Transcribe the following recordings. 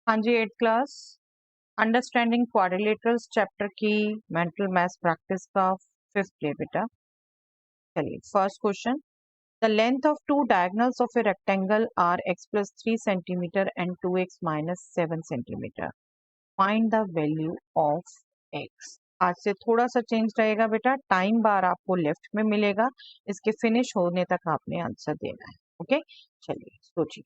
हाँ जी, 8th class understanding quadrilaterals chapter की मेंटल मैथ्स प्रैक्टिस का 5th डे बेटा। चलिए first question, the length of two diagonals of a rectangle are x plus 3 centimetre and 2x minus 7 centimetre, find the value of x। आज से थोड़ा सा change रहेगा बेटा, टाइम बार आपको लेफ्ट में मिलेगा, इसके फिनिश होने तक आपने आंसर देना है। ओके, चलिए सोचिए।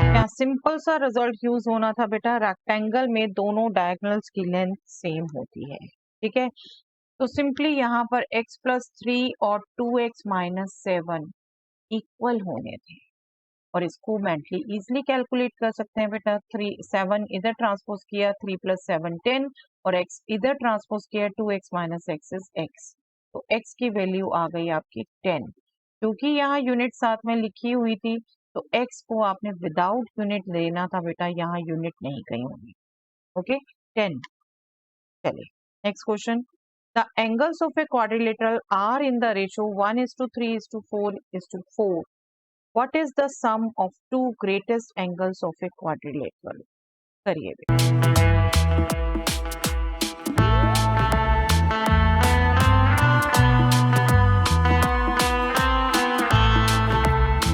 क्या सिंपल सा रिजल्ट यूज होना था बेटा, रेक्टेंगल में दोनों डायगोनल्स की लेंथ सेम होती है। ठीक है, तो सिंपली यहाँ पर x plus 3 और 2x minus 7 इक्वल होने थे, और इसको मेंटली इजिली कैलकुलेट कर सकते हैं बेटा। 3 7 इधर ट्रांसपोज किया, 3 plus 7 10, और x इधर ट्रांसपोज किया, 2x minus x is x, तो x की वैल्यू आ गई आपकी 10। क्योंकि यहाँ यूनिट साथ में लिखी हुई थी, तो x को आपने विदाउट यूनिट लेना था बेटा, यहाँ यूनिट नहीं कहीं होगी। ओके, 10। चलिए next question, the angles of a quadrilateral are in the ratio 1:3:4:4, what is the sum of two greatest angles of a quadrilateral. करिए बेटा।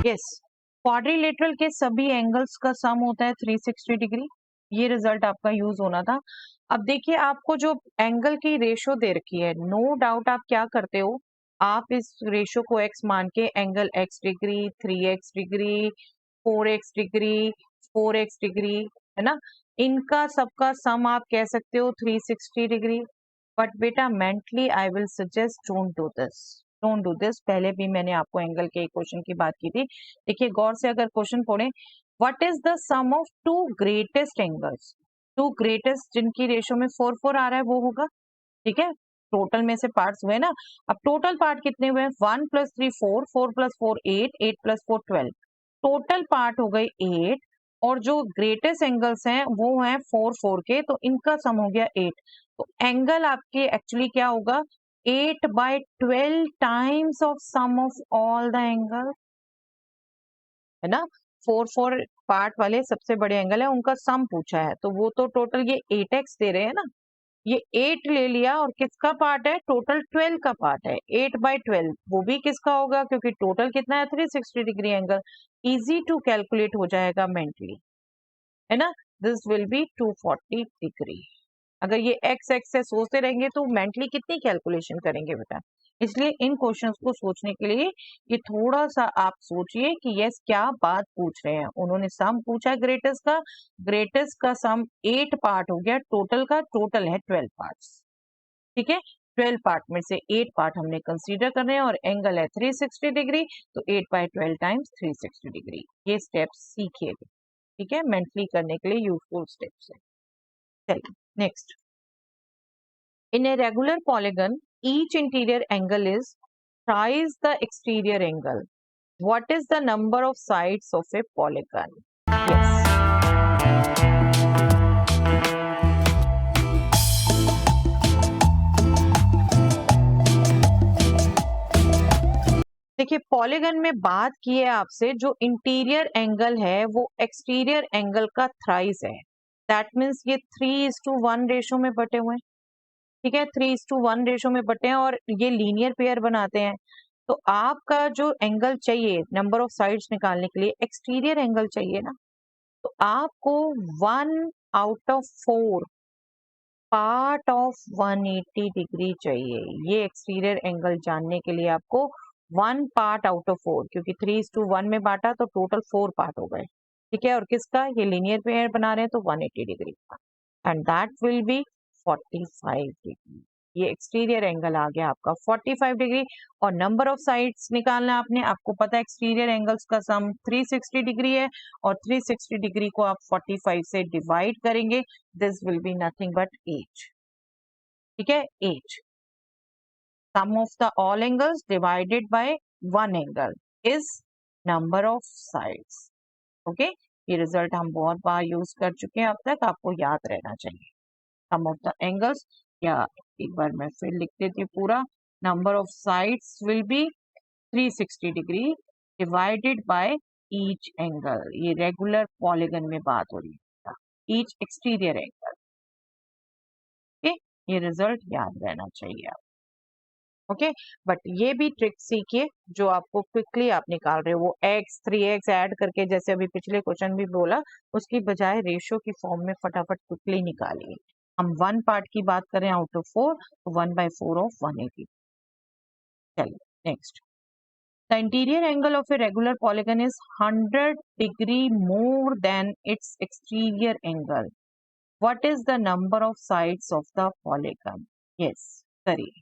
यस, क्वाड्रिलेटरल के सभी एंगल्स का सम होता है 360 डिग्री। ये रिजल्ट आपका यूज होना था। अब देखिए, आपको जो एंगल की रेशो दे रखी है, नो डाउट आप क्या करते हो, आप इस रेशो को x मान के angle x degree, 3x degree, 4x degree, 4x degree, है ना, इनका सबका सम आप कह सकते हो 360 डिग्री। बट बेटा mentally I will suggest don't do this. पहले भी मैंने आपको एंगल के क्वेश्चन की बात की थी। देखिए गौर से अगर क्वेश्चन पढ़े, what is the sum of two greatest angles, two greatest जिनकी रेशो में 4 4 आ रहा है वो होगा। ठीक है, टोटल में से पार्ट्स हुए ना, अब टोटल पार्ट कितने हुए, 1 + 3 4, 4 + 4 8, 8 + 4 12, टोटल पार्ट हो गए 8, और जो ग्रेटेस्ट एंगल्स हैं वो हैं 4 4 के, तो इनका सम हो गया 8। तो एंगल आपके एक्चुअली क्या होगा, 8/12 times of sum of all the angle, है ना। 4 4 पार्ट वाले सबसे बड़े एंगल है, उनका सम पूछा है, तो वो तो टोटल ये 8x दे रहे हैं ना, ये 8 ले लिया, और किसका पार्ट है, टोटल 12 का पार्ट है। 8/12 वो भी किसका होगा, क्योंकि टोटल कितना है 360 degree angle, easy to calculate हो जाएगा मेंटली, है ना। This will be 240 degree. अगर ये एक्स एक्स से सोचते रहेंगे तो मेंटली कितनी कैलकुलेशन करेंगे बेटा। इसलिए इन क्वेश्चंस को सोचने के लिए ये थोड़ा सा आप सोचिए कि यस क्या बात पूछ रहे हैं। उन्होंने सम पूछा है ग्रेटेस्ट का सम 8 पार्ट हो गया, टोटल का टोटल है 12 पार्ट्स। ठीक है, 12 पार्ट में से 8 पार्ट हमने कंसीडर कर रहे हैं, और एंगल है 360 डिग्री, तो 8/12 टाइम्स 360 डिग्री। ये स्टेप्स सीखिएगा, ठीक है, मेंटली करने के लिए यूजफुल स्टेप्स है। चलिए next, in a regular polygon, each interior angle is thrice the exterior angle. What is the number of sides of a polygon? Yes. देखिए पॉलीगन में बात की है आपसे, जो इंटीरियर एंगल है वो एक्सटीरियर एंगल का थ्राइस है। दैट मीन्स ये 3:1 रेशो में बटे हुए हैं। ठीक है, 3:1 रेशो में बटे हैं, और ये लीनियर पेयर बनाते हैं। तो आपका जो एंगल चाहिए नंबर ऑफ साइड्स निकालने के लिए, एक्सटीरियर एंगल चाहिए ना, तो आपको 1/4 पार्ट ऑफ 180 डिग्री चाहिए। ये एक्सटीरियर एंगल जानने के लिए आपको 1 पार्ट आउट ऑफ 4, क्योंकि 3:1 में बांटा तो टोटल 4 पार्ट हो गए। ठीक है, और किसका, ये लीनियर पेयर बना रहे हैं तो 180 डिग्री का, and that will be 45 degree. ये एक्सटीरियर एंगल आ गया आपका 45 डिग्री, और नंबर ऑफ साइड्स निकालना है आपने। आपको पता है एक्सटीरियर एंगल्स का सम 360 डिग्री है, और 360 डिग्री को आप 45 से डिवाइड करेंगे, this will be nothing but 8। ठीक है, 8 sum of the all angles divided by one angle is number of sides. Okay, ये रिजल्ट हम बहुत बार यूज कर चुके हैं अब तक, आपको याद रहना चाहिए। सम ऑफ द एंगल्स, या एक बार मैं फिर लिख देती हूँ पूरा, number of sides will be 360 degree divided by each angle. ये regular polygon में बात हो रही है, each exterior angle. Okay, ये result याद रहना चाहिए आप. ओके बट ये भी ट्रिक सीखिए जो आपको क्विकली आप निकाल रहे हो, वो x 3x ऐड करके जैसे अभी पिछले क्वेश्चन भी बोला, उसकी बजाय रेशियो की फॉर्म में फटाफट क्विकली निकालिए. हम 1 पार्ट की बात करें आउट ऑफ 4 तो 1/4 ऑफ 180. चलिए next. The interior angle of a regular polygon is 100 degree more than its exterior angle. What is the number of sides of the polygon? Yes, करिए.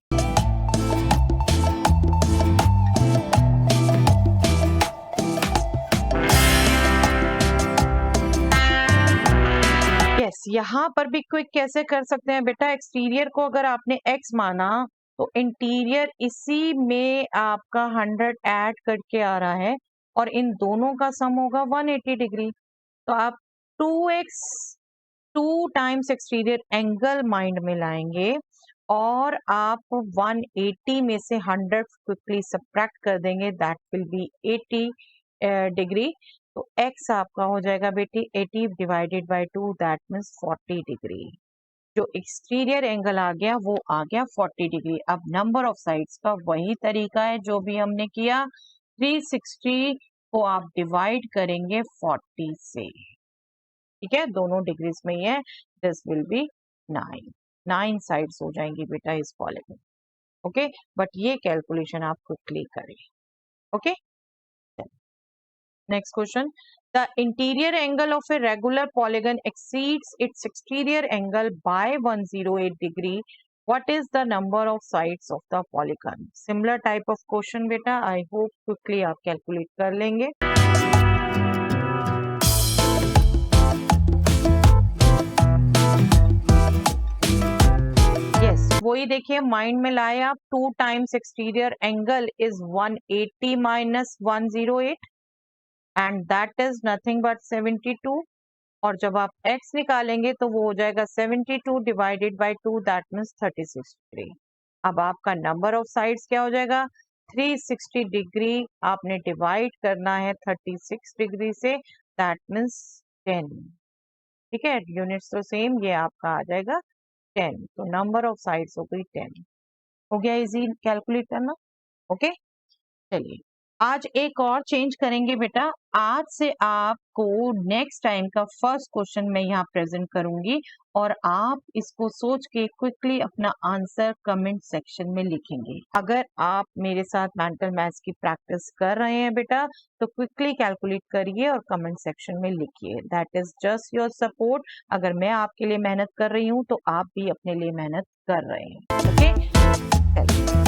Yes, यहाँ पर भी क्विक कैसे कर सकते हैं बेटा. एक्सटीरियर को अगर आपने x माना तो इंटीरियर इसी में आपका 100 ऐड करके आ रहा है और इन दोनों का सम होगा 180 डिग्री. तो आप 2x 2 times exterior angle mind में लाएंगे और आप 180 में से 100 क्विकली सब्ट्रैक्ट कर देंगे, दैट विल बी 80 डिग्री. तो x आपका हो जाएगा बेटी 80 divided by 2, that means 40 degree. जो एक्सटीरियर एंगल आ गया वो आ गया 40 डिग्री. अब नंबर ऑफ साइड्स का वही तरीका है जो भी हमने किया. 360 को आप डिवाइड करेंगे 40 से, ठीक है, दोनों डिग्रीज में ही है. दिस विल बी 9 साइड्स हो जाएंगी बेटा इस पॉलीगॉन. ओके बट ये कैलकुलेशन आप क्विकली करें. Okay next question. The interior angle of a regular polygon exceeds its exterior angle by 108 degree. What is the number of sides of the polygon? Similar type of question बेटा. I hope quickly आप calculate कर लेंगे. Yes, वही देखिए mind में लाए आप. 2 times exterior angle is 180 minus 108 and that is nothing but 72. और जब आप x निकालेंगे तो वो हो जाएगा 72 divided by 2, that means 36 degree. अब आपका नंबर ऑफ साइड्स क्या हो जाएगा. 360 डिग्री आपने डिवाइड करना है 36 डिग्री से, दैट मीन्स 10. ठीक है, यूनिट्स तो सेम, ये आपका आ जाएगा 10. तो नंबर ऑफ साइड्स हो गई 10. हो गया इजी कैलकुलेट करना. ओके चलिए आज एक और चेंज करेंगे बेटा. आज से आपको नेक्स्ट टाइम का फर्स्ट क्वेश्चन मैं यहाँ प्रेजेंट करूंगी और आप इसको सोच के क्विकली अपना आंसर कमेंट सेक्शन में लिखेंगे. अगर आप मेरे साथ मेंटल मैथ्स की प्रैक्टिस कर रहे हैं बेटा तो क्विकली कैलकुलेट करिए और कमेंट सेक्शन में लिखिए. That is just your support. अगर मैं आपके लिए मेहनत कर रही हूँ तो आप भी अपने लिए मेहनत कर रहे हैं. ओके